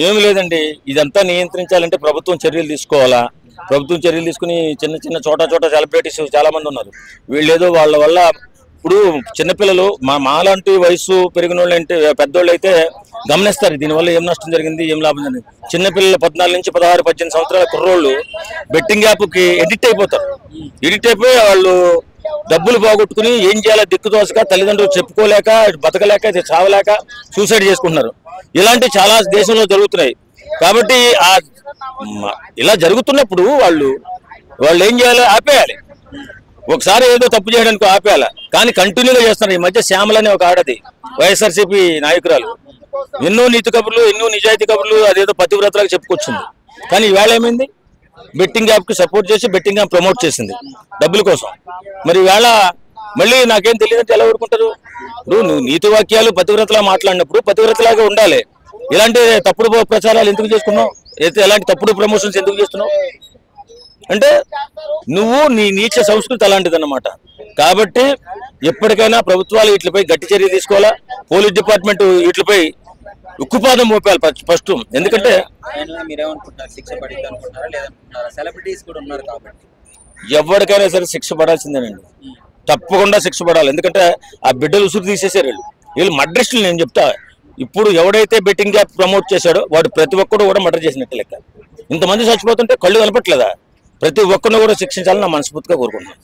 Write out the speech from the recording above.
ఏమి లేదండి, ఇదంతా నియంత్రించాలంటే ప్రభుత్వం చర్యలు తీసుకోవాలా. ప్రభుత్వం చర్యలు తీసుకుని చిన్న చిన్న చోట సెలబ్రిటీస్ చాలా మంది ఉన్నారు. వీళ్ళేదో వాళ్ళ వల్ల ఇప్పుడు చిన్నపిల్లలు మాలాంటి వయసు పెరిగిన వాళ్ళు అంటే పెద్దోళ్ళు అయితే గమనిస్తారు దీనివల్ల ఏం నష్టం జరిగింది, ఏం లాభం జరిగింది. చిన్నపిల్లలు 14 నుంచి 16, 18 సంవత్సరాల కుర్రోళ్ళు బెట్టింగ్ యాప్కి ఎడిక్ట్ అయిపోతారు. ఎడిక్ట్ అయిపోయి వాళ్ళు డబ్బులు పోగొట్టుకుని ఏం చేయాలో దిక్కుదోసక, తల్లిదండ్రులు చెప్పుకోలేక, బతకలేక, చావలేక సూసైడ్ చేసుకుంటున్నారు. ఇలాంటి చాలా దేశంలో జరుగుతున్నాయి. కాబట్టి ఇలా జరుగుతున్నప్పుడు వాళ్ళు ఏం చేయాలి, ఆపేయాలి. ఒకసారి ఏదో తప్పు చేయడానికి ఆపేయాలి, కానీ కంటిన్యూగా చేస్తున్నారు. ఈ మధ్య శ్యామలని ఒక ఆడది వైఎస్ఆర్సీపీ నాయకురాలు ఎన్నో నీతి కబుర్లు, ఎన్నో నిజాయితీ కబుర్లు అదేదో పతివ్రతలకు చెప్పుకొచ్చింది. కానీ ఈవేళ ఏమైంది, బెట్టింగ్ యాప్కి సపోర్ట్ చేసి బెట్టింగ్ యాప్ ప్రమోట్ చేసింది డబ్బుల కోసం. మరి ఈవేళ మళ్ళీ నాకేం తెలియదంటే ఎలా ఊరుకుంటారు? ఇప్పుడు నువ్వు నీతి వాక్యాలు పతివ్రతలా మాట్లాడినప్పుడు పతివ్రతలాగా ఉండాలి. ఇలాంటి తప్పుడు ప్రచారాలు ఎందుకు చేసుకున్నావు? ఎలాంటి తప్పుడు ప్రమోషన్స్ ఎందుకు చేస్తున్నావు? అంటే నువ్వు నీ నీచ సంస్కృతి అలాంటిది అన్నమాట. కాబట్టి ఎప్పటికైనా ప్రభుత్వాలు వీటిపై గట్టి చర్య తీసుకోవాలా. పోలీస్ డిపార్ట్మెంట్ వీటిపై ఉక్కుపాదం మోపాలి ఫస్ట్. ఎందుకంటే ఎవరికైనా సరే శిక్ష పడాల్సిందేనండి, తప్పకుండా శిక్ష పడాలి. ఎందుకంటే ఆ బిడ్డలు ఉసురు తీసేసారు వీళ్ళు మర్డరిస్టులు. నేను చెప్తా, ఇప్పుడు ఎవడైతే బెట్టింగ్ యాప్ ప్రమోట్ చేశాడో వాడు ప్రతి ఒక్కడు కూడా మర్డర్ చేసినట్టు లెక్క. ఇంతమంది చచ్చిపోతుంటే కళ్ళు కనపట్లేదా? ప్రతి ఒక్కరిని కూడా శిక్షించాలని నా మనస్ఫూర్తిగా కోరుకుంటున్నాను.